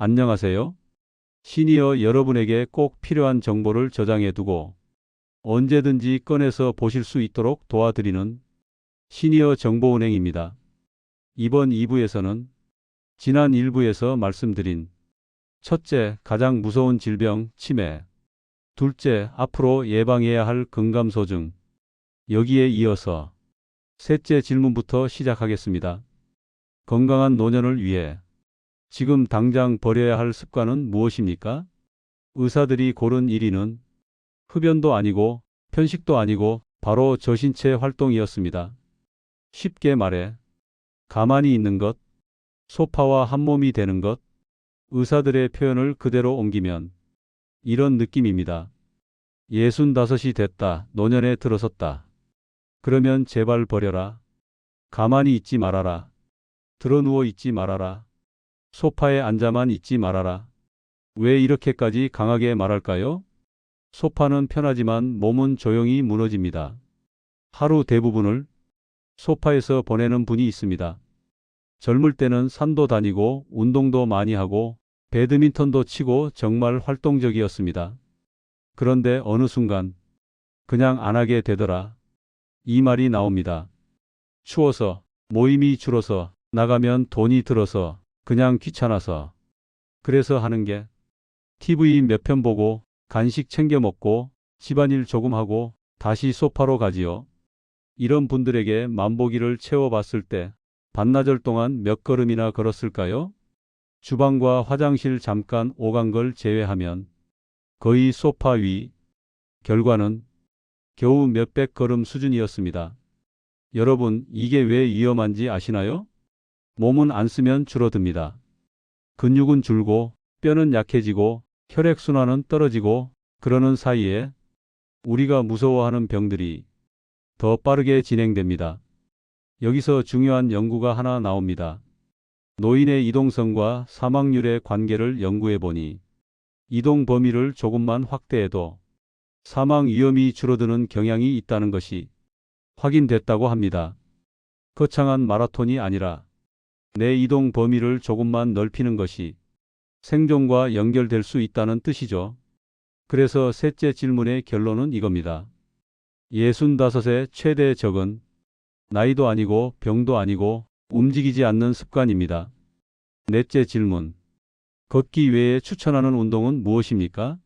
안녕하세요. 시니어 여러분에게 꼭 필요한 정보를 저장해 두고 언제든지 꺼내서 보실 수 있도록 도와드리는 시니어 정보은행입니다. 이번 2부에서는 지난 1부에서 말씀드린 첫째, 가장 무서운 질병, 치매. 둘째, 앞으로 예방해야 할 근감소증. 여기에 이어서 셋째 질문부터 시작하겠습니다. 건강한 노년을 위해 지금 당장 버려야 할 습관은 무엇입니까? 의사들이 고른 1위는 흡연도 아니고 편식도 아니고 바로 저신체 활동이었습니다. 쉽게 말해 가만히 있는 것, 소파와 한몸이 되는 것, 의사들의 표현을 그대로 옮기면 이런 느낌입니다. 65이 됐다. 노년에 들어섰다. 그러면 제발 버려라. 가만히 있지 말아라. 드러누워 있지 말아라. 소파에 앉아만 있지 말아라. 왜 이렇게까지 강하게 말할까요? 소파는 편하지만 몸은 조용히 무너집니다. 하루 대부분을 소파에서 보내는 분이 있습니다. 젊을 때는 산도 다니고 운동도 많이 하고 배드민턴도 치고 정말 활동적이었습니다. 그런데 어느 순간 그냥 안 하게 되더라. 이 말이 나옵니다. 추워서, 모임이 줄어서, 나가면 돈이 들어서, 그냥 귀찮아서. 그래서 하는 게 TV 몇 편 보고 간식 챙겨 먹고 집안일 조금 하고 다시 소파로 가지요. 이런 분들에게 만보기를 채워봤을 때 반나절 동안 몇 걸음이나 걸었을까요? 주방과 화장실 잠깐 오간 걸 제외하면 거의 소파 위. 결과는 겨우 몇백 걸음 수준이었습니다. 여러분, 이게 왜 위험한지 아시나요? 몸은 안 쓰면 줄어듭니다. 근육은 줄고 뼈는 약해지고 혈액순환은 떨어지고 그러는 사이에 우리가 무서워하는 병들이 더 빠르게 진행됩니다. 여기서 중요한 연구가 하나 나옵니다. 노인의 이동성과 사망률의 관계를 연구해 보니 이동 범위를 조금만 확대해도 사망 위험이 줄어드는 경향이 있다는 것이 확인됐다고 합니다. 거창한 마라톤이 아니라 내 이동 범위를 조금만 넓히는 것이 생존과 연결될 수 있다는 뜻이죠. 그래서 셋째 질문의 결론은 이겁니다. 65의 최대 적은 나이도 아니고 병도 아니고 움직이지 않는 습관입니다. 넷째 질문. 걷기 외에 추천하는 운동은 무엇입니까?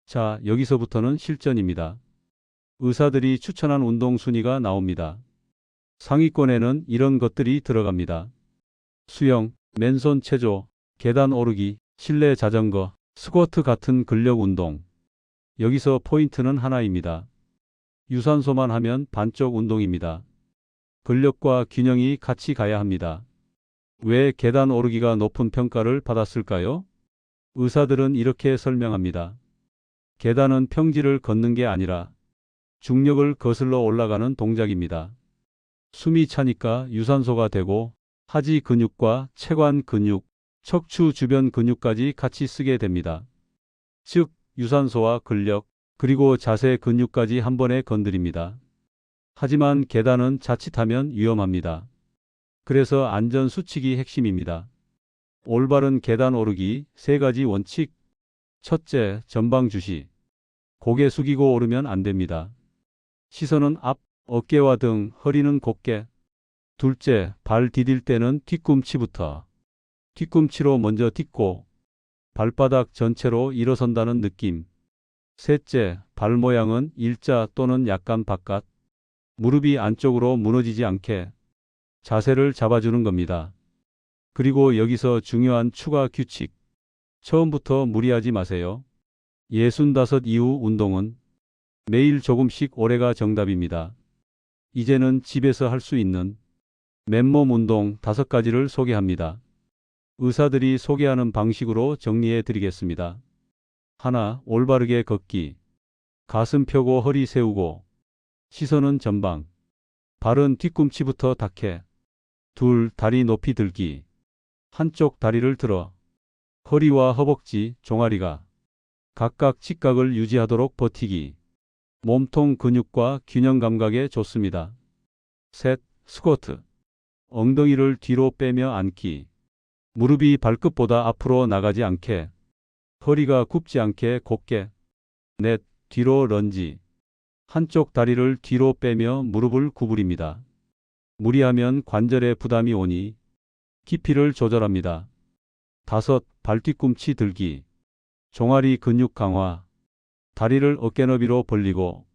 자, 여기서부터는 실전입니다. 의사들이 추천한 운동 순위가 나옵니다. 상위권에는 이런 것들이 들어갑니다. 수영, 맨손 체조, 계단 오르기, 실내 자전거, 스쿼트 같은 근력 운동. 여기서 포인트는 하나입니다. 유산소만 하면 반쪽 운동입니다. 근력과 균형이 같이 가야 합니다. 왜 계단 오르기가 높은 평가를 받았을까요? 의사들은 이렇게 설명합니다. 계단은 평지를 걷는 게 아니라 중력을 거슬러 올라가는 동작입니다. 숨이 차니까 유산소가 되고 하지 근육과 채관 근육, 척추 주변 근육까지 같이 쓰게 됩니다. 즉, 유산소와 근력, 그리고 자세 근육까지 한 번에 건드립니다. 하지만 계단은 자칫하면 위험합니다. 그래서 안전 수칙이 핵심입니다. 올바른 계단 오르기 3가지 원칙. 첫째, 전방 주시. 고개 숙이고 오르면 안 됩니다. 시선은 앞, 어깨와 등, 허리는 곧게. 둘째, 발 디딜 때는 뒤꿈치부터. 뒤꿈치로 먼저 딛고 발바닥 전체로 일어선다는 느낌. 셋째, 발 모양은 일자 또는 약간 바깥. 무릎이 안쪽으로 무너지지 않게 자세를 잡아주는 겁니다. 그리고 여기서 중요한 추가 규칙. 처음부터 무리하지 마세요. 65 이후 운동은 매일 조금씩 올해가 정답입니다. 이제는 집에서 할 수 있는 맨몸 운동 5가지를 소개합니다. 의사들이 소개하는 방식으로 정리해 드리겠습니다. 하나, 올바르게 걷기. 가슴 펴고 허리 세우고 시선은 전방. 발은 뒤꿈치부터 닿게. 둘, 다리 높이 들기. 한쪽 다리를 들어 허리와 허벅지, 종아리가 각각 직각을 유지하도록 버티기. 몸통 근육과 균형 감각에 좋습니다. 셋, 스쿼트. 엉덩이를 뒤로 빼며 앉기. 무릎이 발끝보다 앞으로 나가지 않게, 허리가 굽지 않게 곧게. 넷, 뒤로 런지. 한쪽 다리를 뒤로 빼며 무릎을 구부립니다. 무리하면 관절에 부담이 오니 깊이를 조절합니다. 다섯, 발 뒤꿈치 들기. 종아리 근육 강화. 다리를 어깨 너비로 벌리고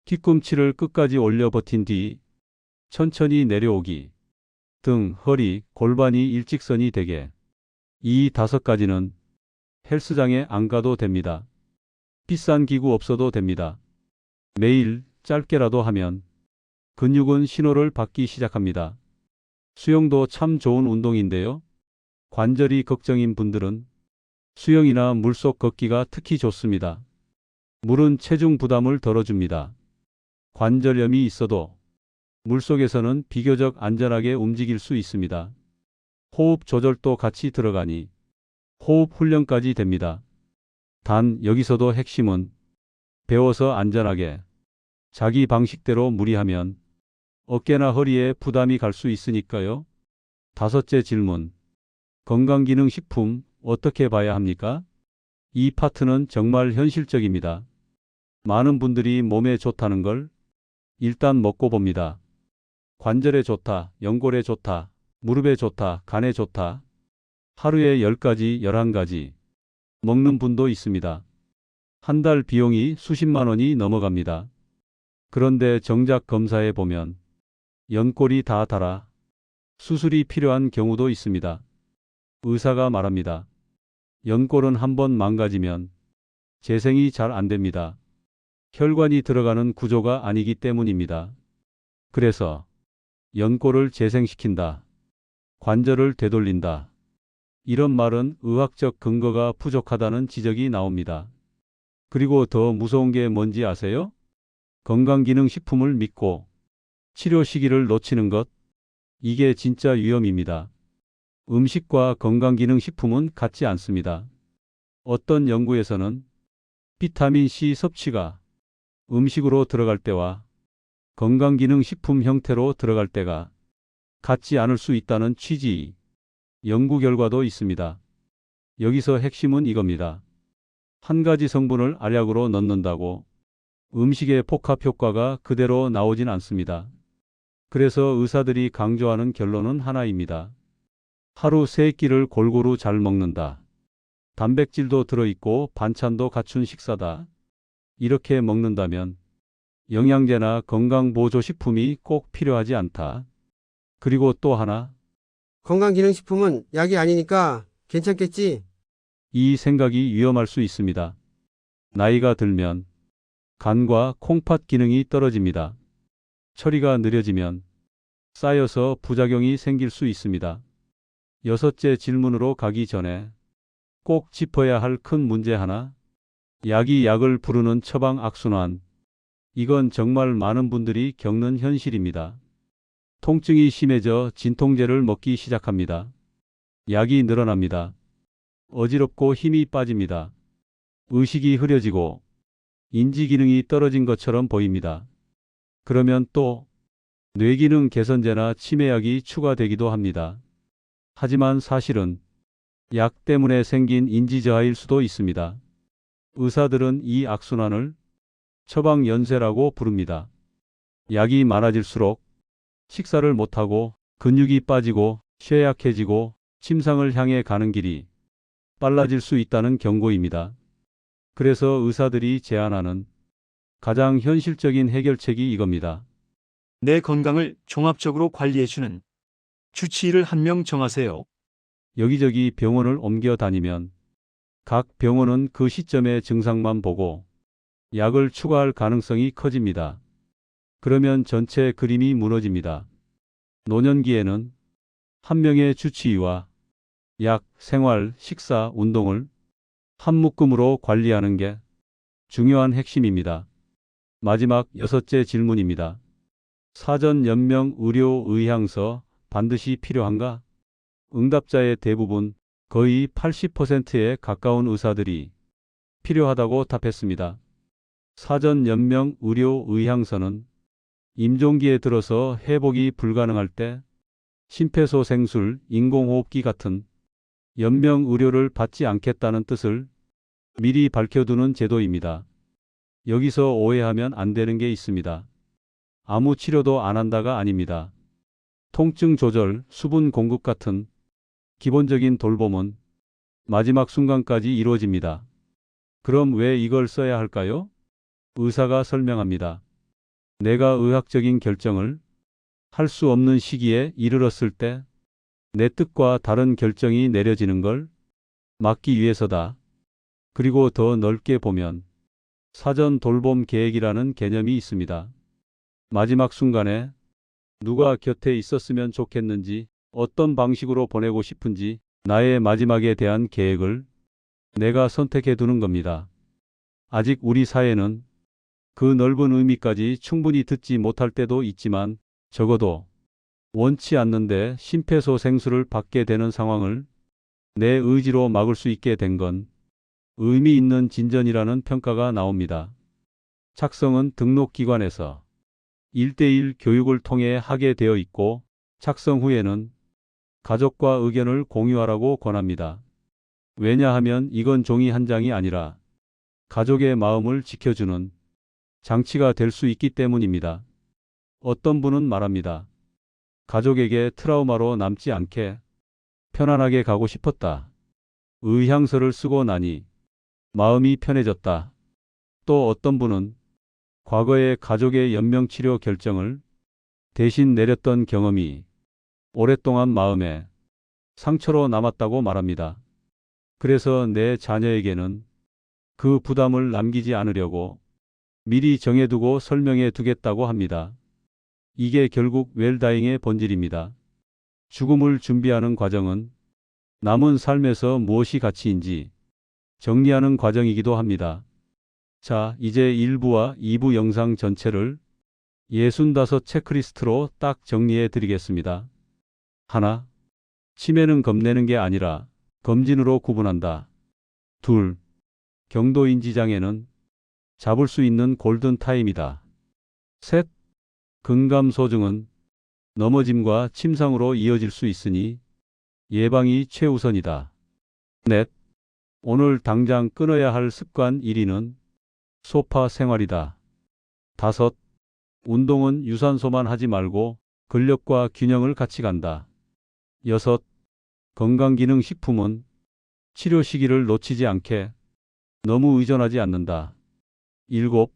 뒤꿈치를 끝까지 올려 버틴 뒤 천천히 내려오기. 등, 허리, 골반이 일직선이 되게. 이 5가지는 헬스장에 안 가도 됩니다. 비싼 기구 없어도 됩니다. 매일 짧게라도 하면 근육은 신호를 받기 시작합니다. 수영도 참 좋은 운동인데요. 관절이 걱정인 분들은 수영이나 물속 걷기가 특히 좋습니다. 물은 체중 부담을 덜어줍니다. 관절염이 있어도 물속에서는 비교적 안전하게 움직일 수 있습니다. 호흡 조절도 같이 들어가니 호흡 훈련까지 됩니다. 단 여기서도 핵심은 배워서 안전하게 자기 방식대로 무리하면 어깨나 허리에 부담이 갈 수 있으니까요. 5째 질문. 건강기능식품 어떻게 봐야 합니까? 이 파트는 정말 현실적입니다. 많은 분들이 몸에 좋다는 걸 일단 먹고 봅니다. 관절에 좋다, 연골에 좋다, 무릎에 좋다, 간에 좋다. 하루에 10가지, 11가지 먹는 분도 있습니다. 한 달 비용이 수십만 원이 넘어갑니다. 그런데 정작 검사해 보면 연골이 다 닳아 수술이 필요한 경우도 있습니다. 의사가 말합니다. 연골은 한번 망가지면 재생이 잘 안 됩니다. 혈관이 들어가는 구조가 아니기 때문입니다. 그래서 연골을 재생시킨다, 관절을 되돌린다. 이런 말은 의학적 근거가 부족하다는 지적이 나옵니다. 그리고 더 무서운 게 뭔지 아세요? 건강기능식품을 믿고 치료 시기를 놓치는 것. 이게 진짜 위험입니다. 음식과 건강기능식품은 같지 않습니다. 어떤 연구에서는 비타민C 섭취가 음식으로 들어갈 때와 건강기능식품 형태로 들어갈 때가 같지 않을 수 있다는 취지의 연구 결과도 있습니다. 여기서 핵심은 이겁니다. 한 가지 성분을 알약으로 넣는다고 음식의 복합 효과가 그대로 나오진 않습니다. 그래서 의사들이 강조하는 결론은 하나입니다. 하루 3끼를 골고루 잘 먹는다. 단백질도 들어있고 반찬도 갖춘 식사다. 이렇게 먹는다면 영양제나 건강보조식품이 꼭 필요하지 않다. 그리고 또 하나. 건강기능식품은 약이 아니니까 괜찮겠지? 이 생각이 위험할 수 있습니다. 나이가 들면 간과 콩팥 기능이 떨어집니다. 처리가 느려지면 쌓여서 부작용이 생길 수 있습니다. 6째 질문으로 가기 전에 꼭 짚어야 할 큰 문제 하나. 약이 약을 부르는 처방 악순환. 이건 정말 많은 분들이 겪는 현실입니다. 통증이 심해져 진통제를 먹기 시작합니다. 약이 늘어납니다. 어지럽고 힘이 빠집니다. 의식이 흐려지고 인지 기능이 떨어진 것처럼 보입니다. 그러면 또 뇌기능 개선제나 치매약이 추가되기도 합니다. 하지만 사실은 약 때문에 생긴 인지 저하일 수도 있습니다. 의사들은 이 악순환을 처방 연쇄라고 부릅니다. 약이 많아질수록 식사를 못하고 근육이 빠지고 쇠약해지고 침상을 향해 가는 길이 빨라질 수 있다는 경고입니다. 그래서 의사들이 제안하는 가장 현실적인 해결책이 이겁니다. 내 건강을 종합적으로 관리해주는 주치의를 한 명 정하세요. 여기저기 병원을 옮겨 다니면 각 병원은 그 시점의 증상만 보고 약을 추가할 가능성이 커집니다. 그러면 전체 그림이 무너집니다. 노년기에는 한 명의 주치의와 약, 생활, 식사, 운동을 한 묶음으로 관리하는 게 중요한 핵심입니다. 마지막 6째 질문입니다. 사전 연명 의료 의향서 반드시 필요한가? 응답자의 대부분, 거의 80%에 가까운 의사들이 필요하다고 답했습니다. 사전 연명 의료 의향서는 임종기에 들어서 회복이 불가능할 때 심폐소생술, 인공호흡기 같은 연명 의료를 받지 않겠다는 뜻을 미리 밝혀두는 제도입니다. 여기서 오해하면 안 되는 게 있습니다. 아무 치료도 안 한다가 아닙니다. 통증 조절, 수분 공급 같은 기본적인 돌봄은 마지막 순간까지 이루어집니다. 그럼 왜 이걸 써야 할까요? 의사가 설명합니다. 내가 의학적인 결정을 할 수 없는 시기에 이르렀을 때 내 뜻과 다른 결정이 내려지는 걸 막기 위해서다. 그리고 더 넓게 보면 사전 돌봄 계획이라는 개념이 있습니다. 마지막 순간에 누가 곁에 있었으면 좋겠는지, 어떤 방식으로 보내고 싶은지, 나의 마지막에 대한 계획을 내가 선택해 두는 겁니다. 아직 우리 사회는 그 넓은 의미까지 충분히 듣지 못할 때도 있지만 적어도 원치 않는데 심폐소생술을 받게 되는 상황을 내 의지로 막을 수 있게 된 건 의미 있는 진전이라는 평가가 나옵니다. 착성은 등록기관에서 1:1 교육을 통해 하게 되어 있고 착성 후에는 가족과 의견을 공유하라고 권합니다. 왜냐하면 이건 종이 한 장이 아니라 가족의 마음을 지켜주는 장치가 될 수 있기 때문입니다. 어떤 분은 말합니다. 가족에게 트라우마로 남지 않게 편안하게 가고 싶었다. 의향서를 쓰고 나니 마음이 편해졌다. 또 어떤 분은 과거의 가족의 연명치료 결정을 대신 내렸던 경험이 오랫동안 마음에 상처로 남았다고 말합니다. 그래서 내 자녀에게는 그 부담을 남기지 않으려고 미리 정해두고 설명해 두겠다고 합니다. 이게 결국 웰다잉의 본질입니다. 죽음을 준비하는 과정은 남은 삶에서 무엇이 가치인지 정리하는 과정이기도 합니다. 자, 이제 1부와 2부 영상 전체를 65 체크리스트로 딱 정리해 드리겠습니다. 하나, 치매는 겁내는 게 아니라 검진으로 구분한다. 둘, 경도인지 장애는 잡을 수 있는 골든타임이다. 셋, 근감소증은 넘어짐과 침상으로 이어질 수 있으니 예방이 최우선이다. 넷, 오늘 당장 끊어야 할 습관 1위는 소파 생활이다. 다섯, 운동은 유산소만 하지 말고 근력과 균형을 같이 간다. 여섯, 건강기능식품은 치료 시기를 놓치지 않게 너무 의존하지 않는다. 일곱,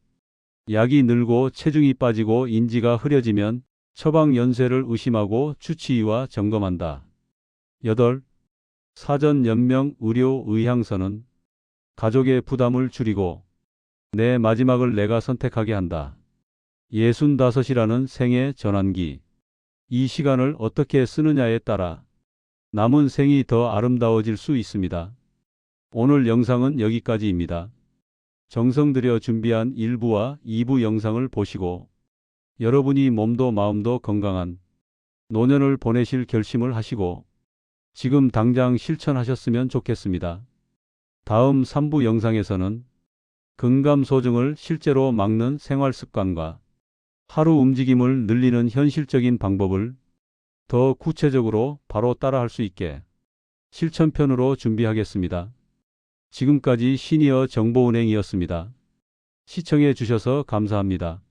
약이 늘고 체중이 빠지고 인지가 흐려지면 처방 연쇄를 의심하고 주치의와 점검한다. 여덟, 사전 연명 의료 의향서는 가족의 부담을 줄이고 내 마지막을 내가 선택하게 한다. 65이라는 생애 전환기. 이 시간을 어떻게 쓰느냐에 따라 남은 생이 더 아름다워질 수 있습니다. 오늘 영상은 여기까지입니다. 정성 들여 준비한 1부와 2부 영상을 보시고 여러분이 몸도 마음도 건강한 노년을 보내실 결심을 하시고 지금 당장 실천하셨으면 좋겠습니다. 다음 3부 영상에서는 근감소증을 실제로 막는 생활습관과 하루 움직임을 늘리는 현실적인 방법을 더 구체적으로 바로 따라할 수 있게 실천편으로 준비하겠습니다. 지금까지 시니어 정보은행이었습니다. 시청해 주셔서 감사합니다.